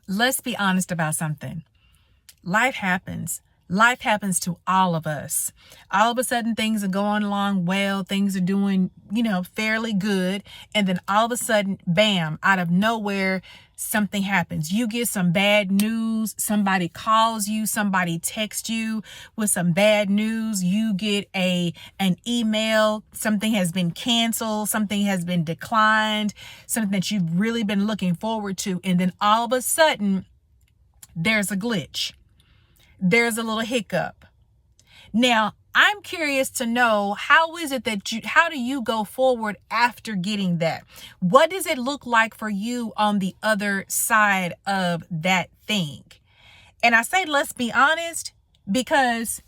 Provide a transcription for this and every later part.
Let's be honest about something. Life happens. Life happens to all of us. All of a sudden, things are going along well. Things are doing, fairly good. And then all of a sudden, bam, out of nowhere, something happens. You get some bad news. Somebody calls you. Somebody texts you with some bad news. You get an email. Something has been canceled. Something has been declined. Something that you've really been looking forward to. And then all of a sudden, there's a glitch. There's a little hiccup. Now, I'm curious to know, how do you go forward after getting that? What does it look like for you on the other side of that thing? And I say, let's be honest, because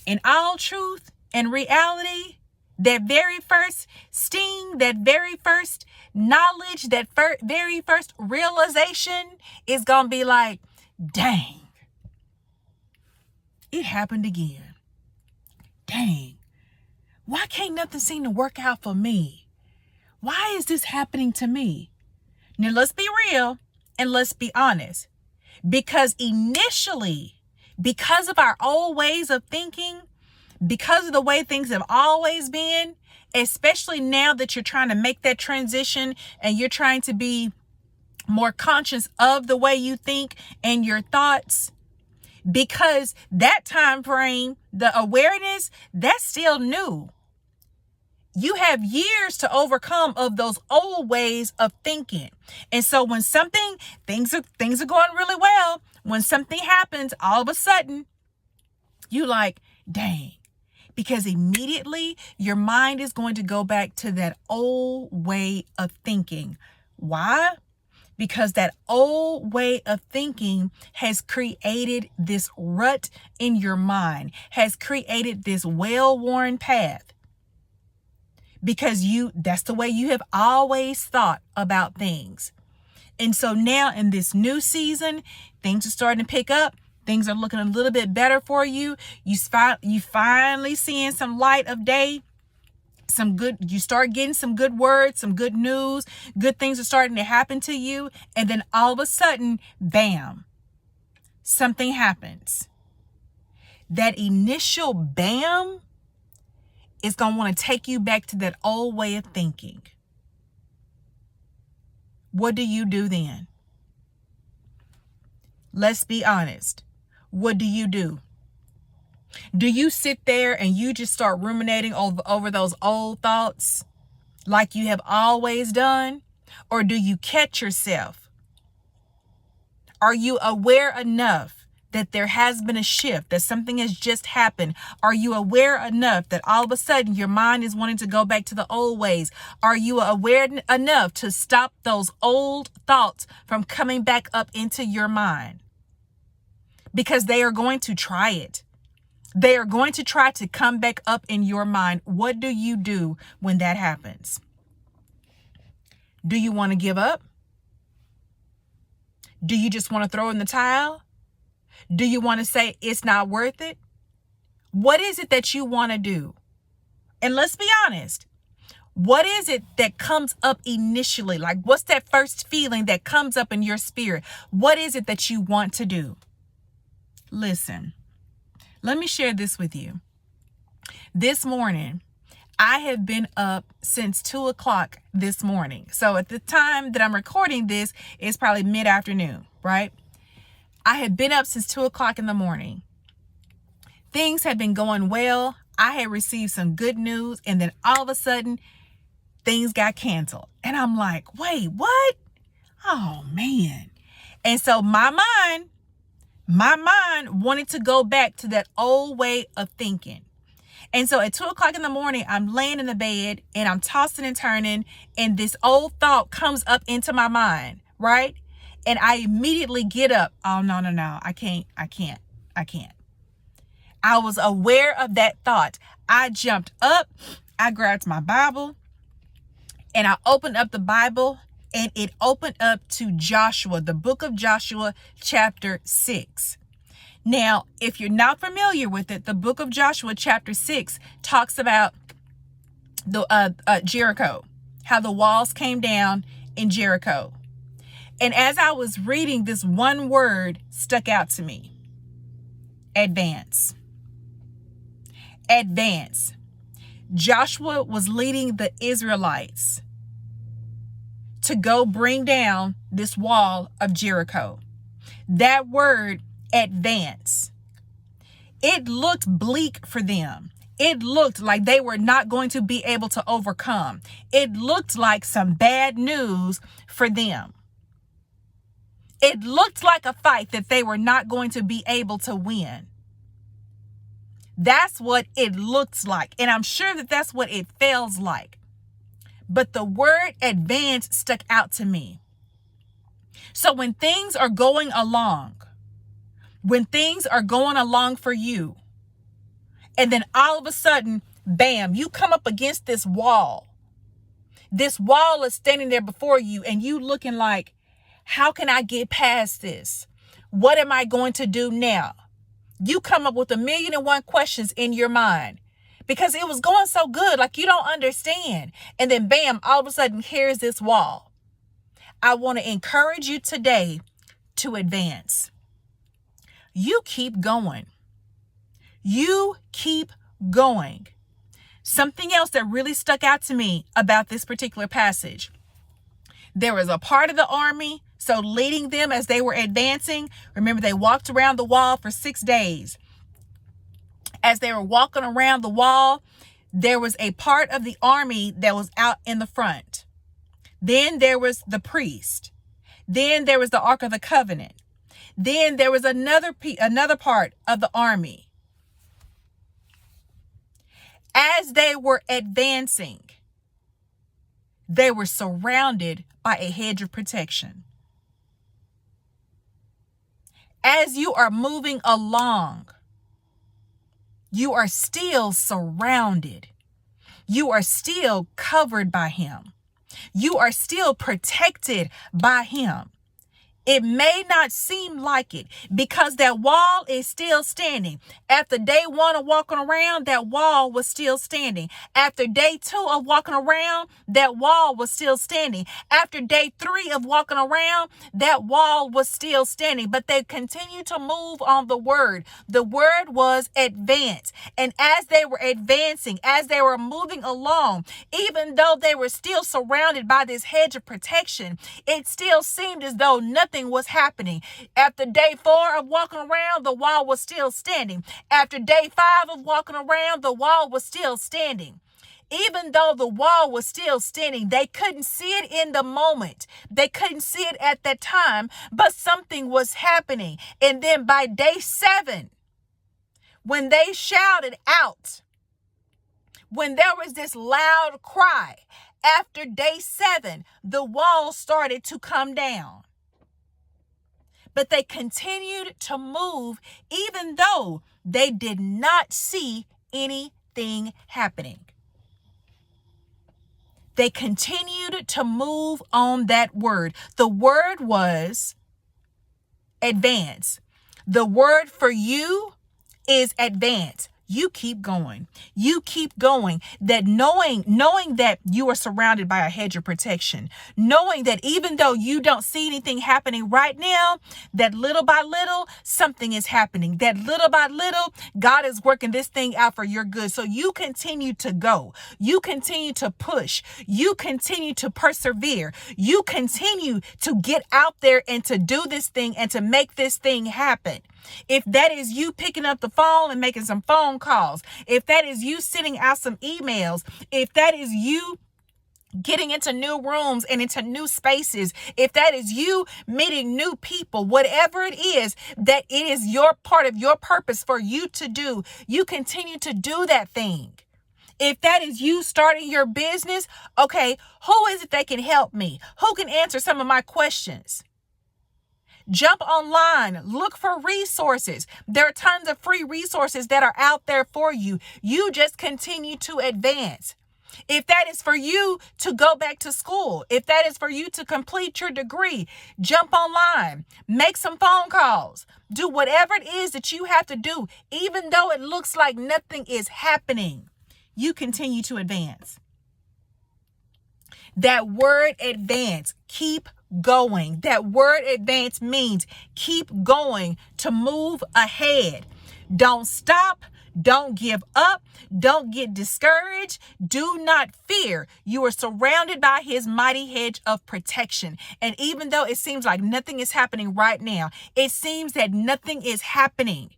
in all truth and reality, that very first sting, that very first knowledge, that very first realization is going to be like, dang. It happened again. Dang. Why can't nothing seem to work out for me? Why is this happening to me? Now, let's be real and let's be honest. Because initially, because of our old ways of thinking, because of the way things have always been, especially now that you're trying to make that transition and you're trying to be more conscious of the way you think and your thoughts, because that time frame, the awareness, that's still new. You have years to overcome of those old ways of thinking. And so when things are going really well, when something happens, all of a sudden, you like, dang, because immediately your mind is going to go back to that old way of thinking. Why? Because that old way of thinking has created this rut in your mind, has created this well-worn path. Because that's the way you have always thought about things. And so now in this new season, things are starting to pick up. Things are looking a little bit better for you. You finally seeing some light of day. You start getting some good words, some good news, good things are starting to happen to you. And then all of a sudden, bam, something happens. That initial bam is going to want to take you back to that old way of thinking. What do you do then? Let's be honest. What do you do? Do you sit there and you just start ruminating over those old thoughts like you have always done? Or do you catch yourself? Are you aware enough that there has been a shift, that something has just happened? Are you aware enough that all of a sudden your mind is wanting to go back to the old ways? Are you aware enough to stop those old thoughts from coming back up into your mind? Because they are going to try it. They are going to try to come back up in your mind. What do you do when that happens? Do you want to give up? Do you just want to throw in the towel? Do you want to say it's not worth it? What is it that you want to do? And let's be honest. What is it that comes up initially? Like, what's that first feeling that comes up in your spirit? What is it that you want to do? Listen. Let me share this with you. This morning, I have been up since 2:00 this morning. So at the time that I'm recording this, it's probably mid-afternoon, right? I had been up since 2:00 in the morning. Things had been going well. I had received some good news, and then all of a sudden, things got canceled. And I'm like, wait, what? Oh, man. And so my mind wanted to go back to that old way of thinking. And so at 2:00 in the morning, I'm laying in the bed and I'm tossing and turning, and this old thought comes up into my mind, right? And I immediately get up. Oh, no. I can't. I was aware of that thought. I jumped up, I grabbed my Bible, and I opened up the Bible, and it opened up to Joshua, the book of Joshua, chapter 6. Now, if you're not familiar with it, the book of Joshua, chapter 6, talks about the Jericho, how the walls came down in Jericho. And as I was reading, this one word stuck out to me. Advance. Advance. Joshua was leading the Israelites to go bring down this wall of Jericho. That word, advance. It looked bleak for them. It looked like they were not going to be able to overcome. It looked like some bad news for them. It looked like a fight that they were not going to be able to win. That's what it looks like. And I'm sure that that's what it feels like. But the word advance stuck out to me. So when things are going along for you, and then all of a sudden, bam, you come up against this wall. This wall is standing there before you, and you looking like, how can I get past this? What am I going to do now? You come up with 1,000,001 questions in your mind because it was going so good, like you don't understand. And then bam, all of a sudden, here's this wall. I want to encourage you today to advance. You keep going. You keep going. Something else that really stuck out to me about this particular passage. There was a part of the army, so leading them as they were advancing. Remember, they walked around the wall for 6 days. As they were walking around the wall, there was a part of the army that was out in the front. Then there was the priest. Then there was the Ark of the Covenant. Then there was another part of the army. As they were advancing, they were surrounded by a hedge of protection. As you are moving along, you are still surrounded. You are still covered by him. You are still protected by him. It may not seem like it because that wall is still standing. After day 1 of walking around, that wall was still standing. After day 2 of walking around, that wall was still standing. After day 3 of walking around, that wall was still standing. But they continued to move on the word. The word was advance. And as they were advancing, as they were moving along, even though they were still surrounded by this hedge of protection, it still seemed as though nothing was happening. After day 4 of walking around, the wall was still standing. After day 5 of walking around, the wall was still standing. Even though the wall was still standing, they couldn't see it in the moment. They couldn't see it at that time, but something was happening. And then by day 7, when they shouted out, when there was this loud cry, after day 7, the wall started to come down. But they continued to move even though they did not see anything happening. They continued to move on that word. The word was advance. The word for you is advance. You keep going. You keep going. That knowing that you are surrounded by a hedge of protection, knowing that even though you don't see anything happening right now, that little by little, something is happening. That little by little, God is working this thing out for your good. So you continue to go. You continue to push. You continue to persevere. You continue to get out there and to do this thing and to make this thing happen. If that is you picking up the phone and making some phone calls, if that is you sending out some emails, if that is you getting into new rooms and into new spaces, if that is you meeting new people, whatever it is that it is your part of your purpose for you to do, you continue to do that thing. If that is you starting your business, okay, who is it that can help me? Who can answer some of my questions? Jump online, look for resources. There are tons of free resources that are out there for you. You just continue to advance. If that is for you to go back to school, if that is for you to complete your degree, jump online, make some phone calls, do whatever it is that you have to do, even though it looks like nothing is happening. You continue to advance. That word advance, keep going. That word advance means keep going, to move ahead. Don't stop. Don't give up. Don't get discouraged. Do not fear. You are surrounded by his mighty hedge of protection. And even though it seems like nothing is happening right now, it seems that nothing is happening.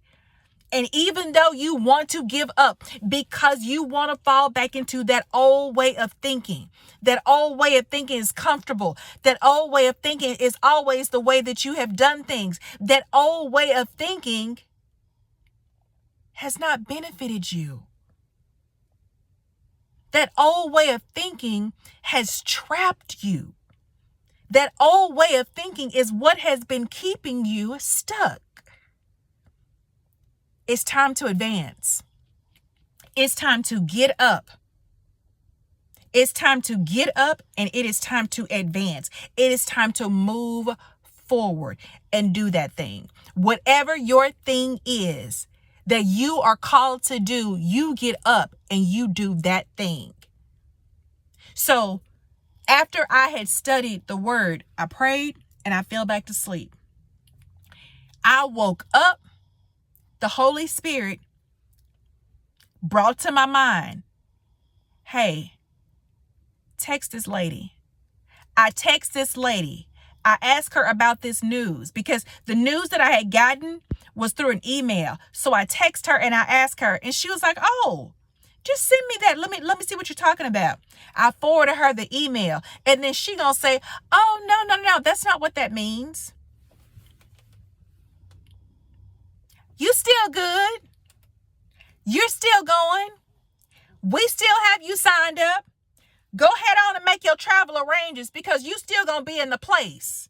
And even though you want to give up because you want to fall back into that old way of thinking, that old way of thinking is comfortable, that old way of thinking is always the way that you have done things, that old way of thinking has not benefited you. That old way of thinking has trapped you. That old way of thinking is what has been keeping you stuck. It's time to advance. It's time to get up. It's time to get up, and it is time to advance. It is time to move forward and do that thing. Whatever your thing is that you are called to do, you get up and you do that thing. So after I had studied the word, I prayed and I fell back to sleep. I woke up. The Holy Spirit brought to my mind, hey, text this lady. I text this lady. I asked her about this news because the news that I had gotten was through an email. So I text her and I asked her, and she was like, oh, just send me that. Let me see what you're talking about. I forwarded her the email, and then she gonna say, oh, no, that's not what that means. You still good. You're still going. We still have you signed up. Go ahead on and make your travel arrangements because you still going to be in the place.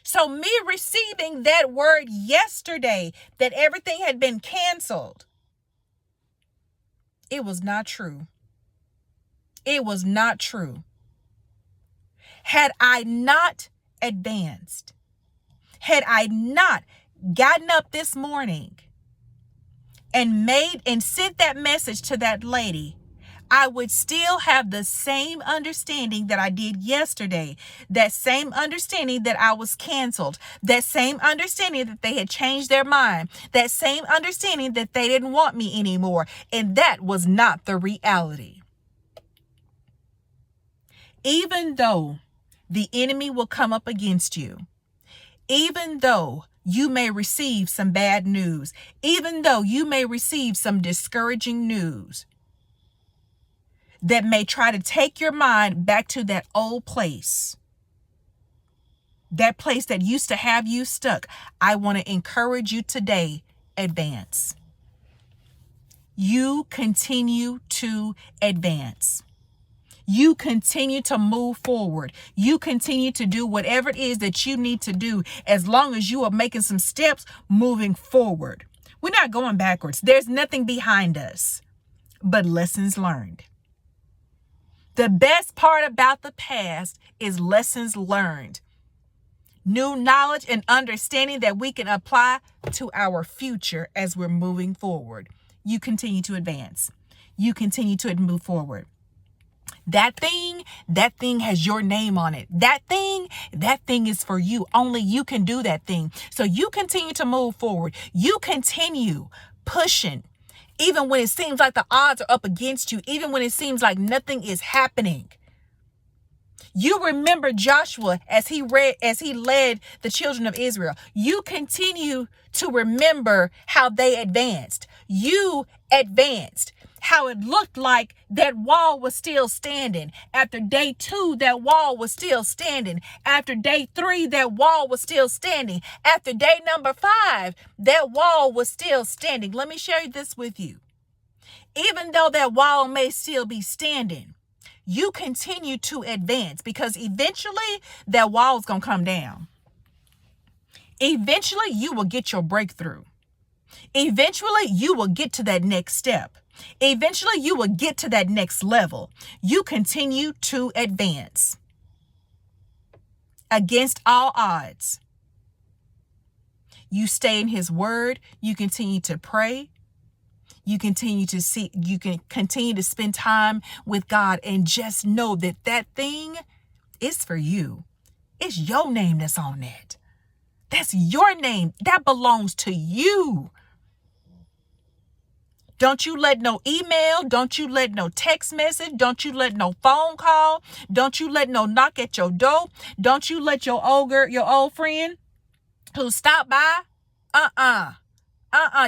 So me receiving that word yesterday that everything had been canceled, it was not true. It was not true. Had I not advanced, had I not gotten up this morning and sent that message to that lady, I would still have the same understanding that I did yesterday. That same understanding that I was canceled. That same understanding that they had changed their mind. That same understanding that they didn't want me anymore. And that was not the reality. Even though the enemy will come up against you, even though you may receive some bad news, even though you may receive some discouraging news that may try to take your mind back to that old place, that place that used to have you stuck, I want to encourage you today, advance. You continue to advance. You continue to move forward. You continue to do whatever it is that you need to do as long as you are making some steps moving forward. We're not going backwards. There's nothing behind us but lessons learned. The best part about the past is lessons learned. New knowledge and understanding that we can apply to our future as we're moving forward. You continue to advance. You continue to move forward. That thing has your name on it. That thing is for you. Only you can do that thing. So you continue to move forward. You continue pushing. Even when it seems like the odds are up against you, even when it seems like nothing is happening. You remember Joshua as he led the children of Israel. You continue to remember how they advanced. You advanced. How it looked like that wall was still standing. After day 2, that wall was still standing. After day 3, that wall was still standing. After day number 5, that wall was still standing. Let me share this with you. Even though that wall may still be standing, you continue to advance because eventually that wall is going to come down. Eventually you will get your breakthrough. Eventually you will get to that next step. Eventually you will get to that next level. You continue to advance against all odds. You stay in his word. You continue to pray. You can continue to spend time with God and just know that thing It's for you. It's your name that's on that. That's your name. That belongs to you. Don't you let no email, don't you let no text message, don't you let no phone call, don't you let no knock at your door, don't you let your old friend who stopped by,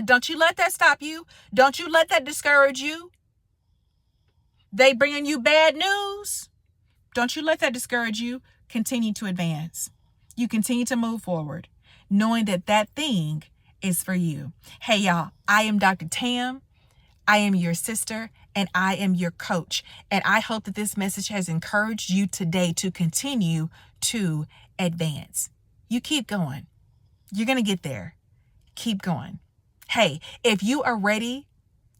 don't you let that stop you. Don't you let that discourage you. They bringing you bad news. Don't you let that discourage you. Continue to advance. You continue to move forward, knowing that that thing is for you. Hey, y'all, I am Dr. Tam. I am your sister and I am your coach. And I hope that this message has encouraged you today to continue to advance. You keep going. You're going to get there. Keep going. Hey, if you are ready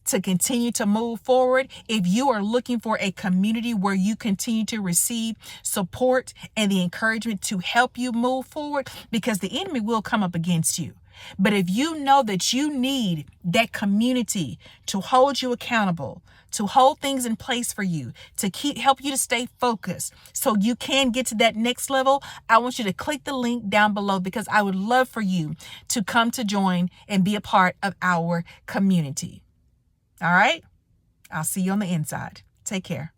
to continue to move forward, if you are looking for a community where you continue to receive support and the encouragement to help you move forward, because the enemy will come up against you. But if you know that you need that community to hold you accountable, to hold things in place for you, to help you to stay focused so you can get to that next level, I want you to click the link down below, because I would love for you to come to join and be a part of our community. All right? I'll see you on the inside. Take care.